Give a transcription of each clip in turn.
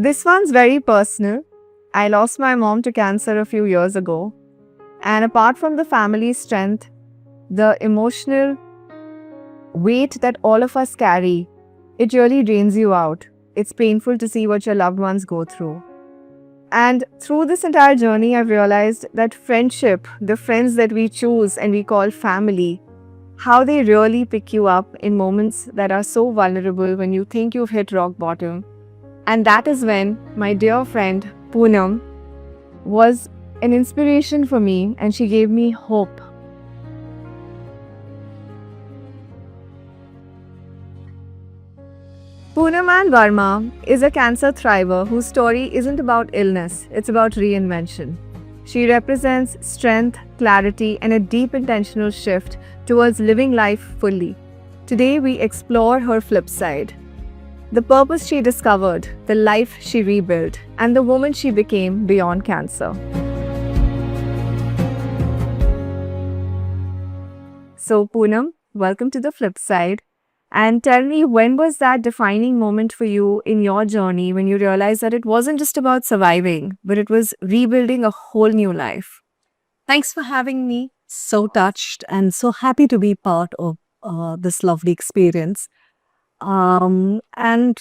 This one's very personal. I lost my mom to cancer a few years ago. And apart from the family strength, the emotional weight that all of us carry, it really drains you out. It's painful to see what your loved ones go through. And through this entire journey, I've realized that friendship, the friends that we choose and we call family, how they really pick you up in moments that are so vulnerable when you think you've hit rock bottom. And that is when my dear friend Poonam was an inspiration for me and she gave me hope. Poonaman Verma is a cancer thriver whose story isn't about illness, it's about reinvention. She represents strength, clarity, and a deep intentional shift towards living life fully. Today, we explore her flip side. The purpose she discovered, the life she rebuilt, and the woman she became beyond cancer. So, Poonam, welcome to the flip side. And tell me, when was that defining moment for you in your journey when you realized that it wasn't just about surviving, but it was rebuilding a whole new life? Thanks for having me. So touched and so happy to be part of this lovely experience. And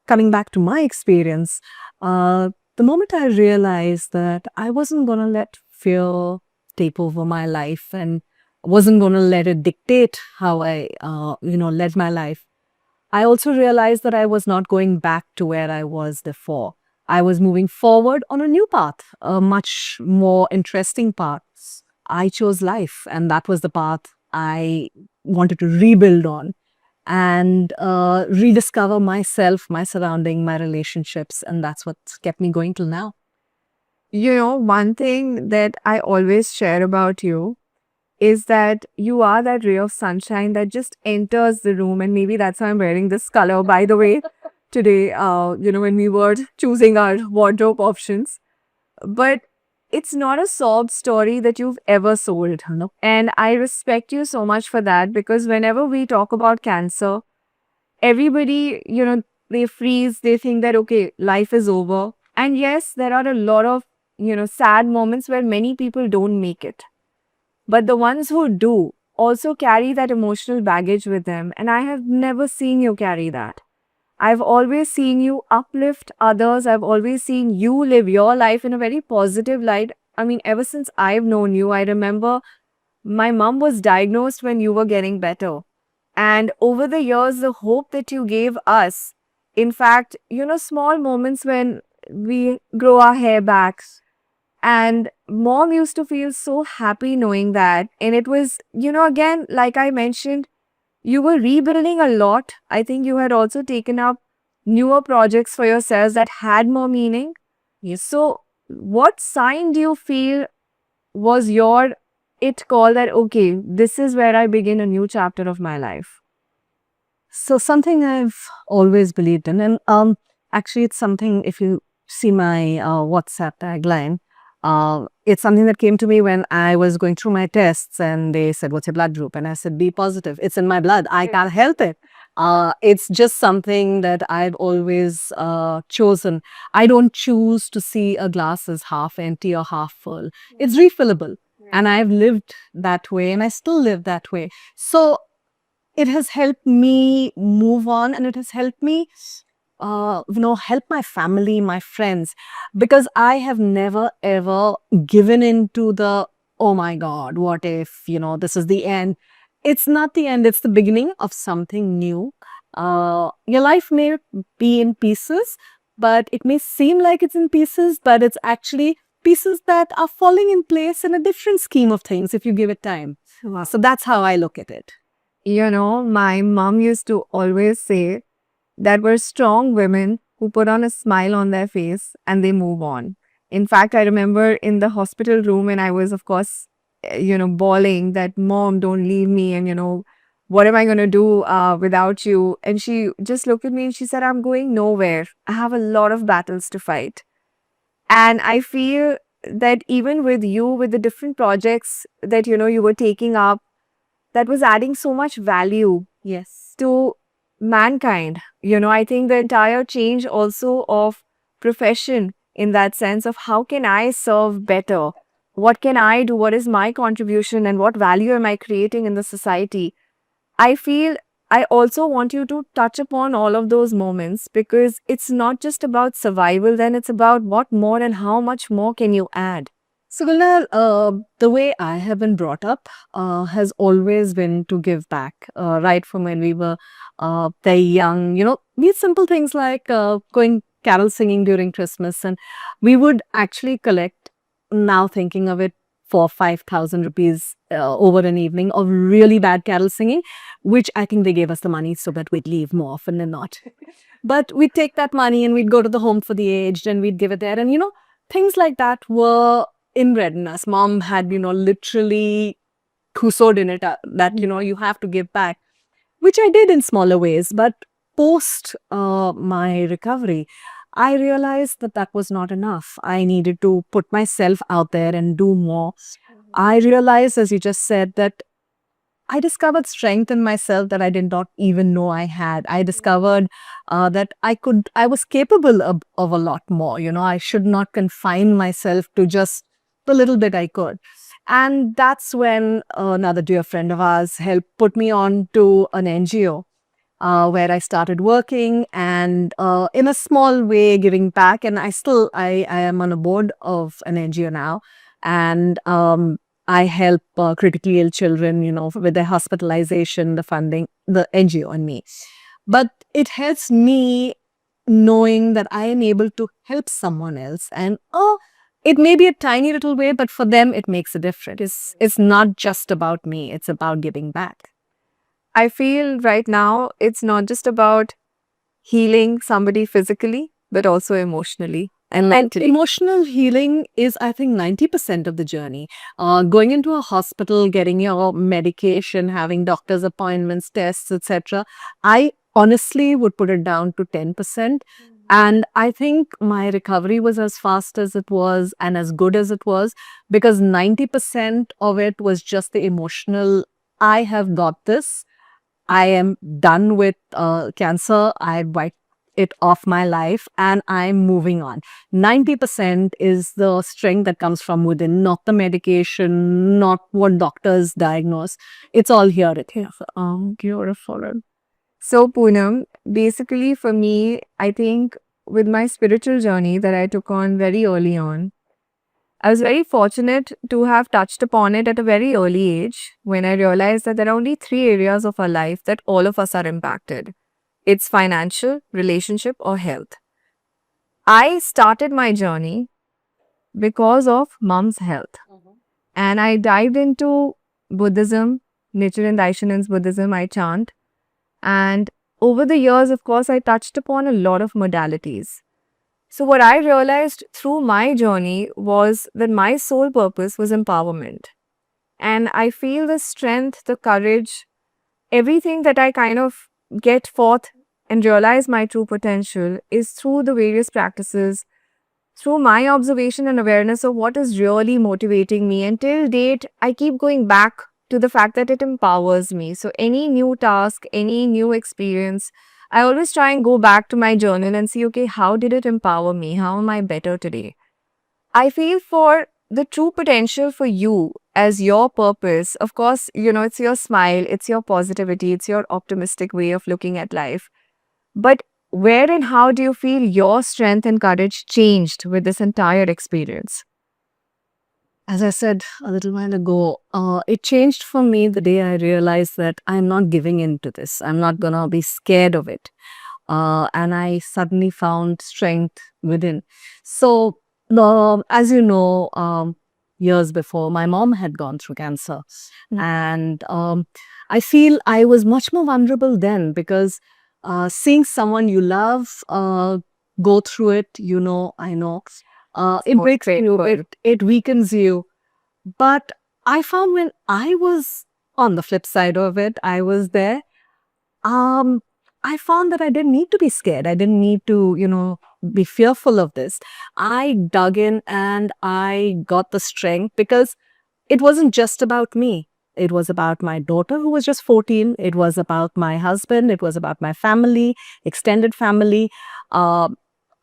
coming back to my experience, the moment I realized that I wasn't going to let fear take over my life and wasn't going to let it dictate how I, led my life, I also realized that I was not going back to where I was before. I was moving forward on a new path, a much more interesting path. I chose life, and that was the path I wanted to rebuild on and rediscover myself, my surrounding, my relationships, and that's what's kept me going till now. You know, one thing that I always share about you is that you are that ray of sunshine that just enters the room. And maybe that's why I'm wearing this color, by the way, today, when we were choosing our wardrobe options. But it's not a sob story that you've ever sold. No. And I respect you so much for that because whenever we talk about cancer, everybody, they freeze, they think that, okay, life is over. And yes, there are a lot of, sad moments where many people don't make it. But the ones who do also carry that emotional baggage with them. And I have never seen you carry that. I've always seen you uplift others. I've always seen you live your life in a very positive light. I mean, ever since I've known you, I remember my mom was diagnosed when you were getting better. And over the years, the hope that you gave us, in fact, small moments when we grow our hair back. And mom used to feel so happy knowing that. And it was, again, like I mentioned, you were rebuilding a lot. I think you had also taken up newer projects for yourselves that had more meaning. Yes. So, what sign do you feel was your it call that, okay, this is where I begin a new chapter of my life? So something I've always believed in, and actually, it's something. If you see my WhatsApp tagline, it's something that came to me when I was going through my tests, and they said, "What's your blood group?" And I said, "B positive." It's in my blood. I can't help it. It's just something that I've always chosen. I don't choose to see a glass as half empty or half full. It's refillable. And I've lived that way, and I still live that way. So it has helped me move on, and it has helped me help my family, my friends, because I have never ever given into the, oh my God, what if, this is the end. It's not the end, it's the beginning of something new. Your life may be in pieces, but it may seem like it's in pieces, but it's actually pieces that are falling in place in a different scheme of things if you give it time. So that's how I look at it. My mom used to always say that we're strong women who put on a smile on their face and they move on. In fact, I remember in the hospital room and I was, of course, bawling that, Mom, don't leave me. And, what am I going to do without you? And she just looked at me and she said, I'm going nowhere. I have a lot of battles to fight. And I feel that even with you, with the different projects that, you were taking up, that was adding so much value Yes. to mankind. I think the entire change also of profession in that sense of how can I serve better? What can I do? What is my contribution and what value am I creating in the society? I feel I also want you to touch upon all of those moments because it's not just about survival, then it's about what more and how much more can you add. So, Gulnar, the way I have been brought up has always been to give back, right from when we were very young. These simple things like going carol singing during Christmas, and we would actually collect, now thinking of it, 4,000-5,000 rupees over an evening of really bad carol singing, which I think they gave us the money so that we'd leave more often than not. But we'd take that money and we'd go to the home for the aged and we'd give it there. And, things like that were inbred in us. Mom had, literally whosoed in it that, you have to give back, which I did in smaller ways. But post my recovery, I realized that that was not enough. I needed to put myself out there and do more. I realized, as you just said, that I discovered strength in myself that I did not even know I had. I discovered that I was capable of a lot more. I should not confine myself to just the little bit I could. And that's when another dear friend of ours helped put me on to an NGO where I started working and in a small way giving back. And I am on a board of an NGO now. And I help critically ill children, with their hospitalization, the funding, the NGO and me. But it helps me knowing that I am able to help someone else. And it may be a tiny little way, but for them, it makes a difference. It's not just about me. It's about giving back. I feel right now it's not just about healing somebody physically, but also emotionally and mentally. Emotional healing is, I think, 90% of the journey. Going into a hospital, getting your medication, having doctor's appointments, tests, etc. I honestly would put it down to 10%. And I think my recovery was as fast as it was and as good as it was because 90% of it was just the emotional, I have got this. I am done with cancer. I wiped it off my life and I'm moving on. 90% is the strength that comes from within, not the medication, not what doctors diagnose. It's all here. Beautiful. So, Poonam, basically for me, I think with my spiritual journey that I took on very early on, I was very fortunate to have touched upon it at a very early age when I realized that there are only 3 areas of our life that all of us are impacted. It's financial, relationship, or health. I started my journey because of mom's health. And I dived into Buddhism, Nichiren Daishonin's Buddhism, I chant. And over the years, of course, I touched upon a lot of modalities. So what I realized through my journey was that my sole purpose was empowerment. And I feel the strength, the courage, everything that I kind of get forth and realize my true potential is through the various practices, through my observation and awareness of what is really motivating me. And till date, I keep going back to the fact that it empowers me. So any new task, any new experience, I always try and go back to my journal and see, okay, how did it empower me? How am I better today? I feel for the true potential for you as your purpose, of course, it's your smile, it's your positivity, it's your optimistic way of looking at life. But where and how do you feel your strength and courage changed with this entire experience? As I said a little while ago, it changed for me the day I realized that I'm not giving in to this. I'm not going to be scared of it. And I suddenly found strength within. So, as you know, years before, my mom had gone through cancer. And I feel I was much more vulnerable then because seeing someone you love go through it, I know, it breaks you, it weakens you. But I found when I was on the flip side of it, I was there. I found that I didn't need to be scared. I didn't need to, be fearful of this. I dug in and I got the strength because it wasn't just about me. It was about my daughter who was just 14. It was about my husband. It was about my family, extended family.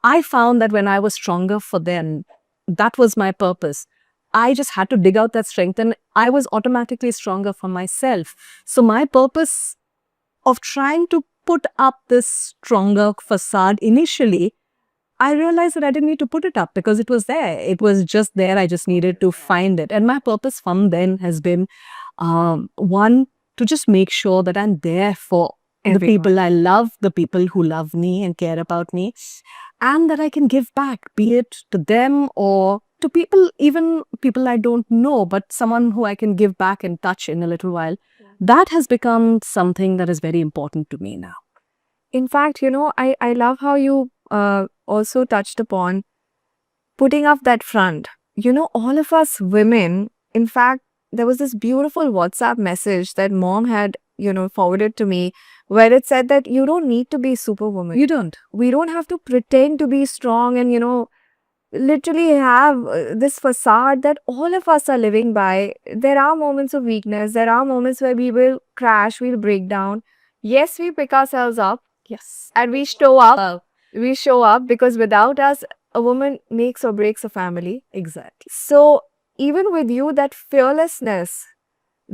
I found that when I was stronger for them, that was my purpose. I just had to dig out that strength and I was automatically stronger for myself. So my purpose of trying to put up this stronger facade initially, I realized that I didn't need to put it up because it was there. It was just there. I just needed to find it. And my purpose from then has been one, to just make sure that I'm there for the people I love, the people who love me and care about me, and that I can give back, be it to them or to people, even people I don't know, but someone who I can give back and touch in a little while. That has become something that is very important to me now. In fact, I love how you also touched upon putting up that front. All of us women, in fact, there was this beautiful WhatsApp message that mom had, forwarded to me where it said that you don't need to be superwoman. You don't. We don't have to pretend to be strong and, literally have this facade that all of us are living by. There are moments of weakness. There are moments where we will crash, we'll break down. Yes, we pick ourselves up Yes. and we show up. We show up because without us, a woman makes or breaks a family. Exactly. So even with you, that fearlessness,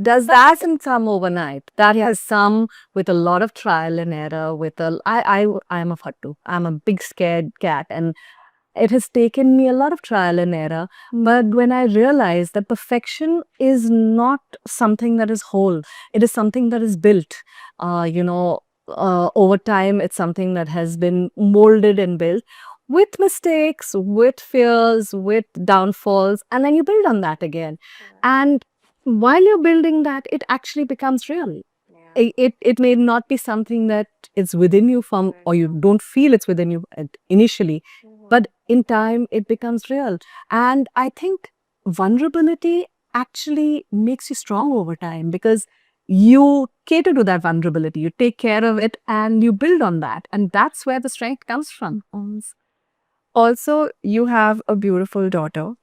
does That that hasn't come overnight. That has come with a lot of trial and error. I am a fattu. I'm a big scared cat, and it has taken me a lot of trial and error. But when I realized that perfection is not something that is whole, it is something that is built. Over time, it's something that has been molded and built with mistakes, with fears, with downfalls, and then you build on that again. And while you're building that, it actually becomes real. It may not be something that is within you from, or you don't feel it's within you initially, but in time it becomes real. And I think vulnerability actually makes you strong over time because you cater to that vulnerability, you take care of it, and you build on that. And that's where the strength comes from. also, you have a beautiful daughter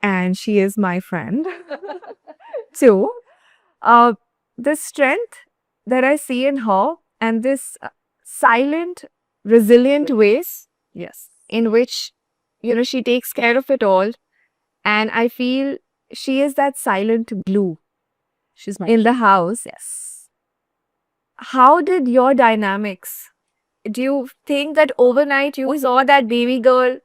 and she is my friend too. Uh, the strength that I see in her and this silent, resilient ways Yes. in which, she takes care of it all. And I feel she is that silent glue She's my in the house. yes. How did your dynamics? Do you think that overnight you saw that baby girl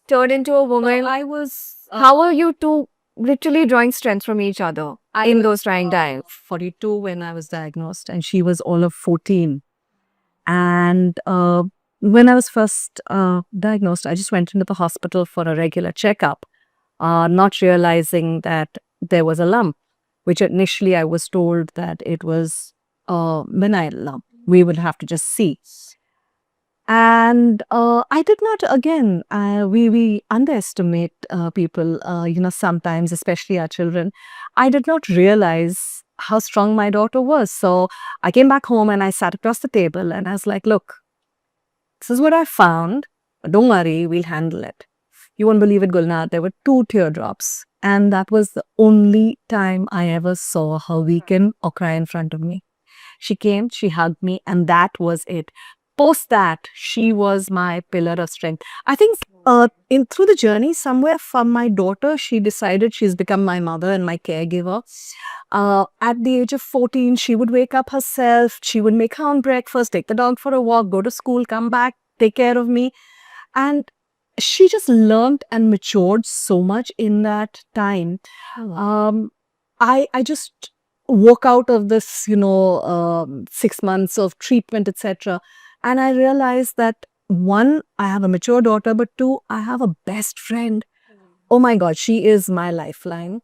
turn into a woman? I was How are you two literally drawing strength from each other in was, those trying times? 42 when I was diagnosed, and she was all of 14. And when I was first diagnosed, I just went into the hospital for a regular checkup, not realizing that there was a lump, which initially I was told that it was a benign lump. We would have to just see. And I did not, again, we underestimate people, sometimes, especially our children. I did not realize how strong my daughter was. So I came back home and I sat across the table and I was like, look, this is what I found. Don't worry, we'll handle it. You won't believe it, Gulnar. There were 2 teardrops. And that was the only time I ever saw her weaken or cry in front of me. She came, she hugged me, and that was it. Post that, she was my pillar of strength. I think in through the journey, somewhere from my daughter, she decided she's become my mother and my caregiver. At the age of 14, she would wake up herself. She would make her own breakfast, take the dog for a walk, go to school, come back, take care of me. And she just learned and matured so much in that time. I just walk out of this, 6 months of treatment, etc. And I realized that one, I have a mature daughter, but two, I have a best friend. Oh my God, she is my lifeline.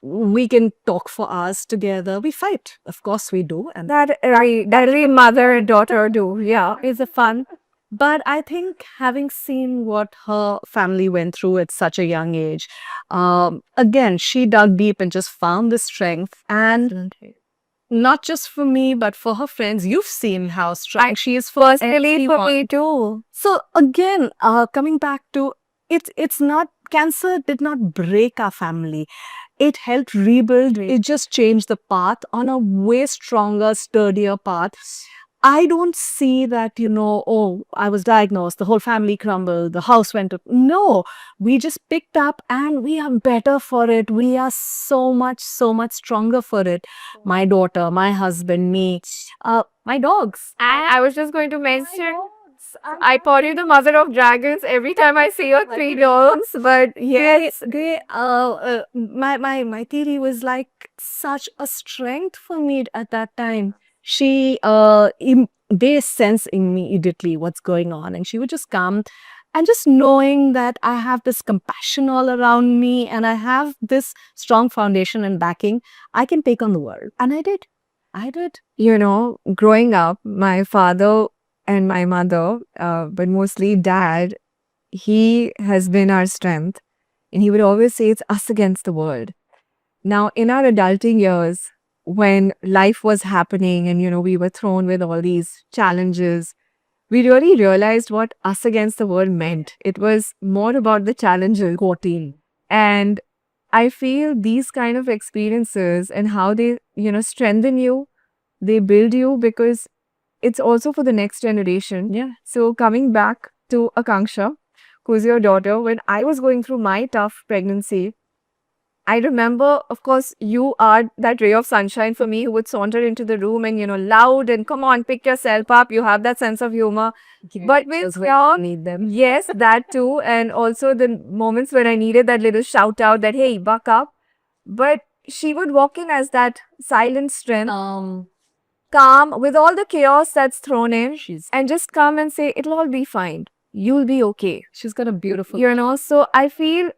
We can talk for hours together. We fight, of course we do, and That really mother and daughter do. Yeah, it's a fun. but I think having seen what her family went through at such a young age, again, she dug deep and just found the strength. And not just for me, but for her friends. You've seen how strong she is for Personally, for everyone. me too. So again, coming back to it's not, cancer did not break our family. It helped rebuild. It just changed the path on a way stronger, sturdier path. I don't see that, oh, I was diagnosed, the whole family crumbled, the house went up. No, we just picked up and we are better for it. We are so much stronger for it. My daughter, my husband, me, my dogs. And I was just going to mention, I call you the mother of dragons every time I see your three dogs. But yes, My Tiri was like such a strength for me at that time. She they sense immediately what's going on, and she would just come, and just knowing that I have this compassion all around me and I have this strong foundation and backing, I can take on the world. And I did. growing up, my father and my mother, but mostly dad, he has been our strength. And he would always say it's us against the world. Now, in our adulting years, when life was happening and, we were thrown with all these challenges, we really realized what us against the world meant. It was more about the challenges. 14. And I feel these kind of experiences and how they, strengthen you, they build you because it's also for the next generation. Yeah. So coming back to Akanksha, who's your daughter, when I was going through my tough pregnancy, I remember, of course, you are that ray of sunshine for me who would saunter into the room and, loud and come on, pick yourself up. You have that sense of humor. But with your, Need them. yes, that too. And also the moments when I needed that little shout out that, hey, buck up. But she would walk in as that silent strength, calm with all the chaos that's thrown in, and just come and say, it'll all be fine. You'll be okay. She's got a beautiful. So I feel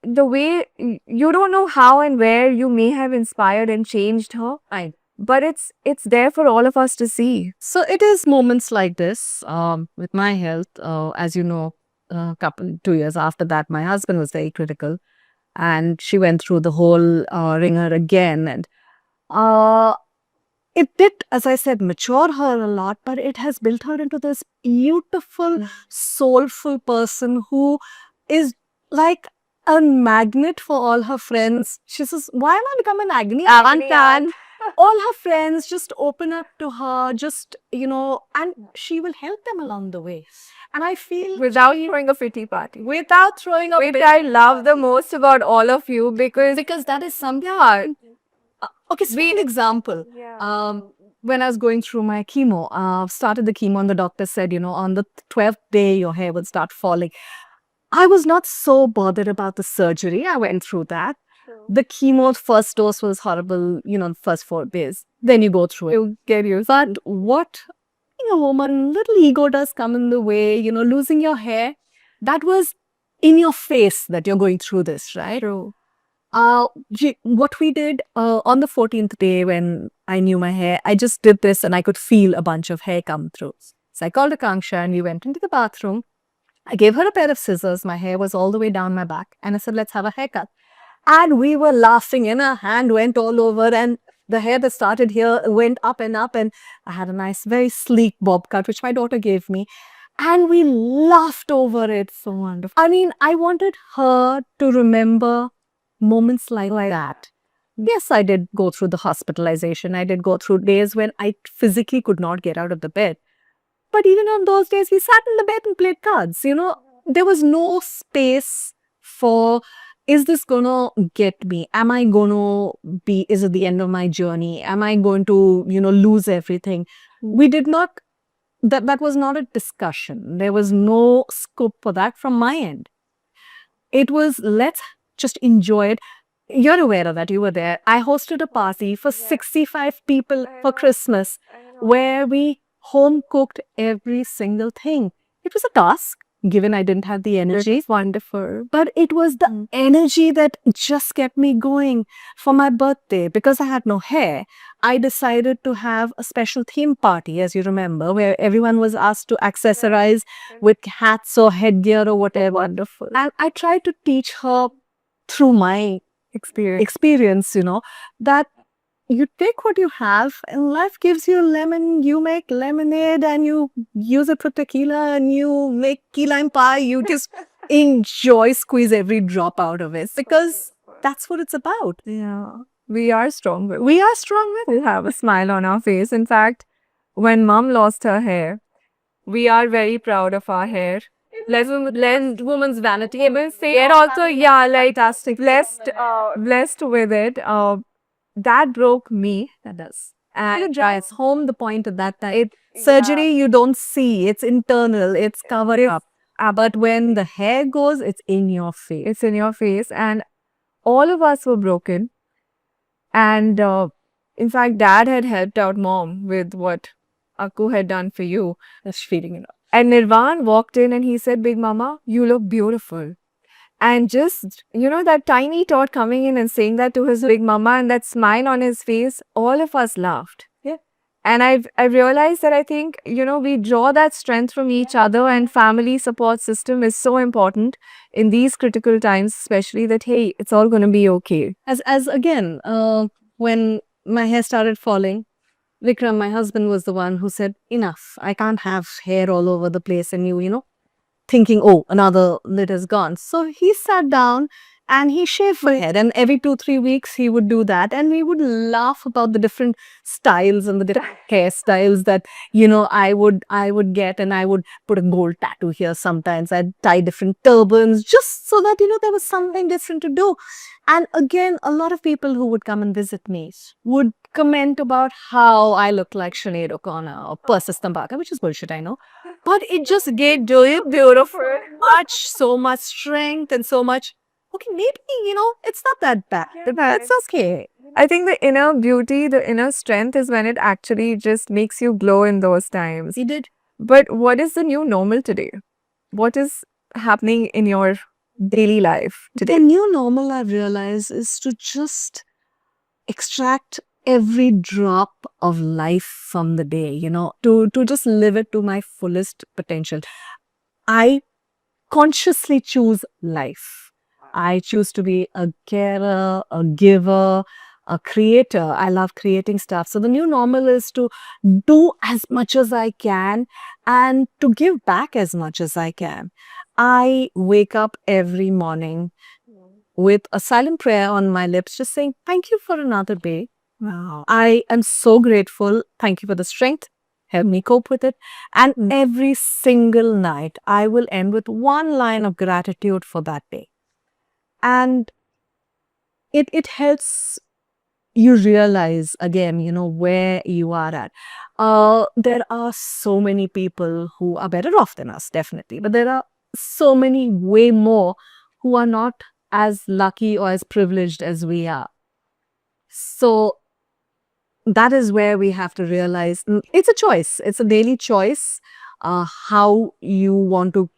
the way you don't know how and where you may have inspired and changed her, Right. but it's there for all of us to see. So it is moments like this with my health. As you know, 2 years after that, my husband was very critical, and she went through the whole ringer again. And it did, as I said, mature her a lot, but it has built her into this beautiful, soulful person who is like a magnet for all her friends. She says, why am I becoming an Agni Aunt? All her friends just open up to her, and she will help them along the way. And I feel Without throwing a pity party. without throwing a Which I love the most about all of you because that is something. yeah, Okay, sweet example. When I was going through my chemo, started the chemo, and the doctor said, on the 12th day, your hair will start falling. I was not so bothered about the surgery. I went through that. The chemo first dose was horrible, the first 4 days. Then you go through it. you get used. But what being a woman, little ego does come in the way, losing your hair. That was in your face that you're going through this, right? True. What we did on the 14th day when I knew my hair, I just did this and I could feel a bunch of hair come through. So I called Akanksha and we went into the bathroom. I gave her a pair of scissors. My hair was all the way down my back. And I said, let's have a haircut. And we were laughing and her hand went all over and the hair that started here went up. And I had a nice, very sleek bob cut, which my daughter gave me. And we laughed over it. So wonderful. I mean, I wanted her to remember moments like that. Yes, I did go through the hospitalization. I did go through days when I physically could not get out of the bed. But even on those days, we sat in the bed and played cards. There was no space for, is this going to get me? Am I going to be, is it the end of my journey? Am I going to, lose everything? We did not, that was not a discussion. There was no scope for that from my end. It was, let's just enjoy it. You're aware of that. You were there. I hosted a party for 65 people for Christmas where we home cooked every single thing. It was a task, given I didn't have the energy. It's wonderful. But it was the energy that just kept me going. For my birthday, because I had no hair, I decided to have a special theme party, as you remember, where everyone was asked to accessorize with hats or headgear or whatever. Wonderful. And I tried to teach her through my experience, that you take what you have and life gives you lemon, you make lemonade and you use it for tequila and you make key lime pie. You just enjoy, squeeze every drop out of it because that's what it's about. Yeah. We are stronger. We are stronger. We have a smile on our face. In fact, when mom lost her hair, we are very proud of our hair. Blessed woman's vanity. I will say, and also, yeah, like blessed with it. That broke me. That does. And Drives home the point at that time. it Surgery you don't see, it's internal, it's covered up. But when the hair goes, it's in your face. it's in your face, and all of us were broken. And in fact, dad had helped out mom with what Akku had done for you. Just feeling it. And Nirvan walked in and he said, Big Mama, you look beautiful. And just, that tiny tot coming in and saying that to his big mama and that smile on his face, all of us laughed. Yeah. And I've realized that I think, we draw that strength from each other, and family support system is so important in these critical times, especially that, hey, it's all going to be okay. As again, when my hair started falling, Vikram, my husband, was the one who said, enough, I can't have hair all over the place and thinking, oh, another lid is gone. So he sat down and he shaved my head, and every 2-3 weeks he would do that, and we would laugh about the different styles and the different hairstyles that I would get, and I would put a gold tattoo here. Sometimes I'd tie different turbans just so that there was something different to do. And again, a lot of people who would come and visit me would comment about how I look like Sinead O'Connor or Persis Tambaka, which is bullshit, I know. But it just gave Joy beautiful, so much strength and so much. Okay, maybe, it's not that bad. That's okay. I think the inner beauty, the inner strength is when it actually just makes you glow in those times. He did. But what is the new normal today? What is happening in your daily life today? The new normal, I've realized, is to just extract every drop of life from the day, to just live it to my fullest potential. I consciously choose life. I choose to be a carer, a giver, a creator. I love creating stuff. So the new normal is to do as much as I can and to give back as much as I can. I wake up every morning with a silent prayer on my lips, just saying, thank you for another day. Wow. I am so grateful. Thank you for the strength. Help me cope with it. And every single night, I will end with one line of gratitude for that day. And it helps you realize again, where you are at. There are so many people who are better off than us, definitely. But there are so many way more who are not as lucky or as privileged as we are. So that is where we have to realize it's a choice. It's a daily choice. What you want to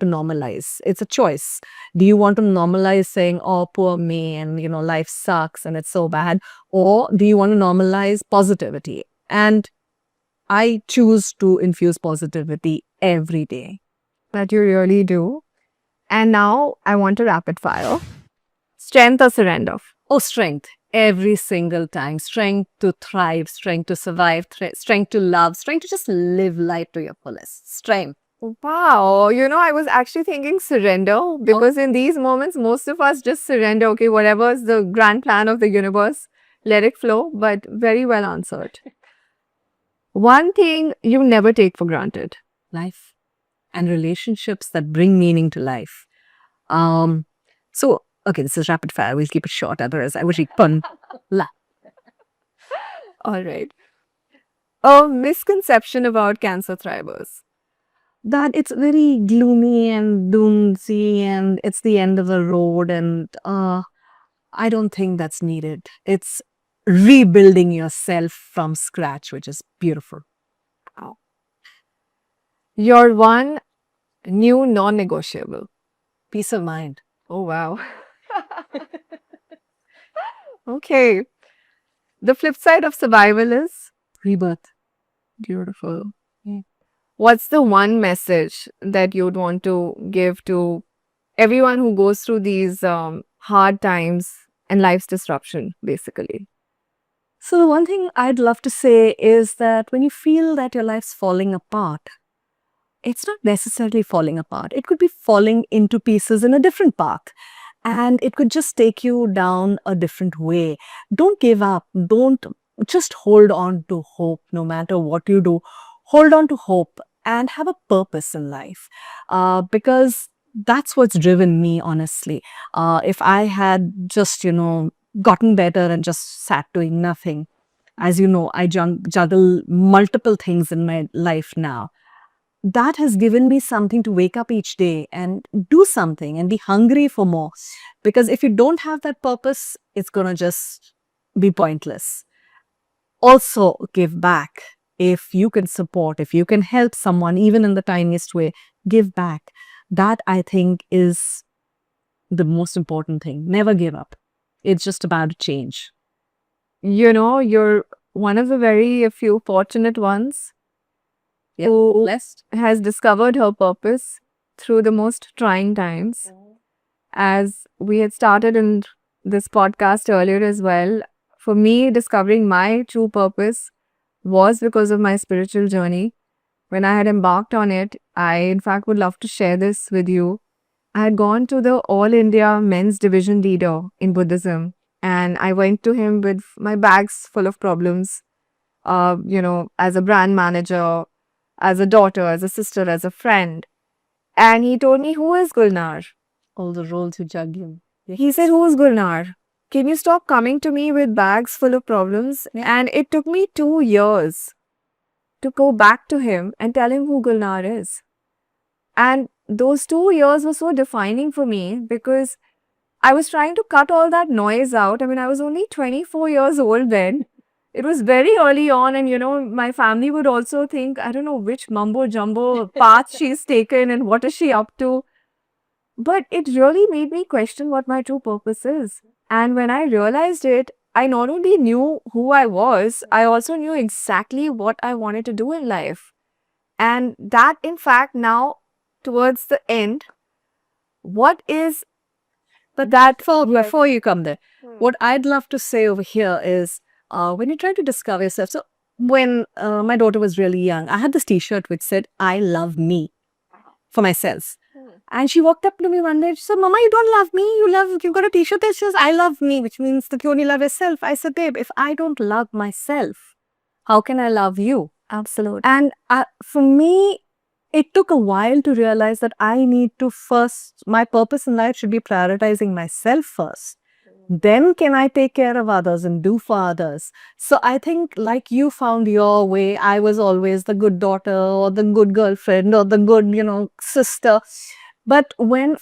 normalize. It's a choice. Do you want to normalize saying, oh, poor me, and life sucks and it's so bad? Or do you want to normalize positivity? And I choose to infuse positivity every day. That you really do. And now I want to rapid fire. Strength or surrender? Oh, strength. Every single time. Strength to thrive, strength to survive, strength to love, strength to just live life to your fullest. Strength. Wow. I was actually thinking surrender, because in these moments, most of us just surrender. Okay, whatever is the grand plan of the universe, let it flow. But very well answered. One thing you never take for granted. Life and relationships that bring meaning to life. So, okay, this is rapid fire. We'll keep it short. Otherwise, I would read fun. All right. A misconception about cancer thrivers. That it's very gloomy and doomsy and it's the end of the road, and I don't think that's needed. It's rebuilding yourself from scratch, which is beautiful. Wow. Your one new non-negotiable. Peace of mind. Oh, wow. Okay. The flip side of survival is Rebirth. beautiful. What's the one message that you'd want to give to everyone who goes through these hard times and life's disruption, basically? So the one thing I'd love to say is that when you feel that your life's falling apart, it's not necessarily falling apart. It could be falling into pieces in a different path. And it could just take you down a different way. Don't give up. Don't just hold on to hope no matter what you do. Hold on to hope and have a purpose in life, because that's what's driven me, honestly. If I had just, gotten better and just sat doing nothing, as you know, I juggle multiple things in my life now. That has given me something to wake up each day and do something and be hungry for more. Because if you don't have that purpose, it's going to just be pointless. Also, give back. If you can support, if you can help someone, even in the tiniest way, give back. That, I think, is the most important thing. Never give up. It's just about change. You're one of the very few fortunate ones who Blessed. has discovered her purpose through the most trying times. As we had started in this podcast earlier as well, for me, discovering my true purpose was because of my spiritual journey. When I had embarked on it, I, in fact, would love to share this with you. I had gone to the All India Men's Division leader in Buddhism, and I went to him with my bags full of problems, as a brand manager, as a daughter, as a sister, as a friend. And he told me, "Who is Gulnar?" All the roles you juggle. He said, "Who's Gulnar? Can you stop coming to me with bags full of problems?" Yeah. And it took me 2 years to go back to him and tell him who Gulnar is. And those 2 years were so defining for me because I was trying to cut all that noise out. I mean, I was only 24 years old then. It was very early on, and my family would also think, I don't know which mumbo jumbo path she's taken and what is she up to. But it really made me question what my true purpose is. And when I realized it, I not only knew who I was, I also knew exactly what I wanted to do in life. And that, in fact, now towards the end, what is But that before you come there, what I'd love to say over here is when you try to discover yourself. So when my daughter was really young, I had this T-shirt which said, "I love me" for myself. And she walked up to me one day and she said, "Mama, you don't love me. You've got a T-shirt that says, 'I love me,' which means that you only love yourself." I said, "Babe, if I don't love myself, how can I love you?" Absolute. And for me, it took a while to realize that I need to first, my purpose in life should be prioritizing myself first. Then can I take care of others and do for others. So I think like you found your way, I was always the good daughter or the good girlfriend or the good, sister. But when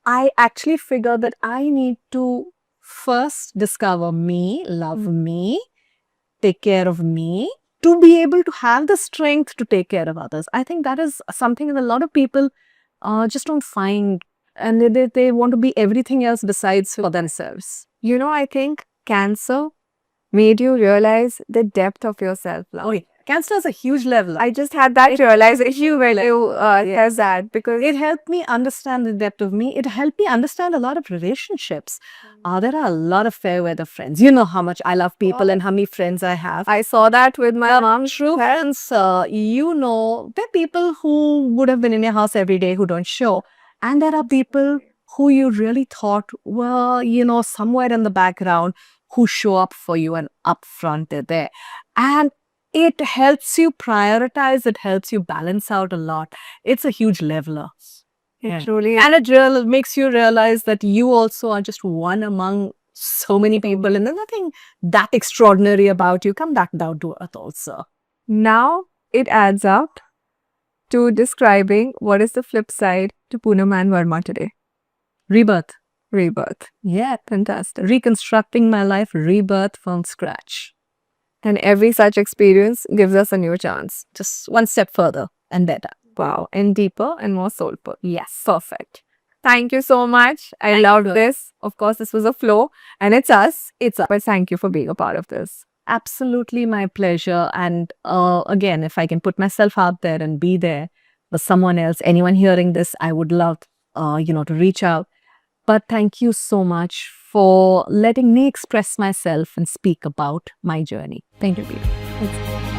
I actually figured that I need to first discover me, love me, take care of me, to be able to have the strength to take care of others. I think that is something that a lot of people just don't find, and they want to be everything else besides for themselves. I think cancer made you realize the depth of your self-love. Oh, yeah. Cancer is a huge level. I just had that realization when you said that, because It helped me understand the depth of me. It helped me understand a lot of relationships. There are a lot of fair weather friends. You know how much I love people and how many friends I have. I saw that with my mom. True parents, there are people who would have been in your house every day who don't show. And there are people who you really thought were, somewhere in the background who show up for you and upfront they're there. And it helps you prioritize, it helps you balance out a lot. It's a huge leveler. Truly. And it makes you realize that you also are just one among so many people and there's nothing that extraordinary about you. Come back down to earth also. Now it adds up to describing what is the flip side to Poonam and Verma today. Rebirth. Rebirth. Yeah. Fantastic. Reconstructing my life, rebirth from scratch. And every such experience gives us a new chance. Just one step further and better. Wow. And deeper and more soulful. Yes. Perfect. Thank you so much. I loved this. Of course, this was a flow and it's us. But thank you for being a part of this. Absolutely my pleasure. And again, if I can put myself out there and be there for someone else, anyone hearing this, I would love, to reach out. But thank you so much for letting me express myself and speak about my journey. Thank you, Peter.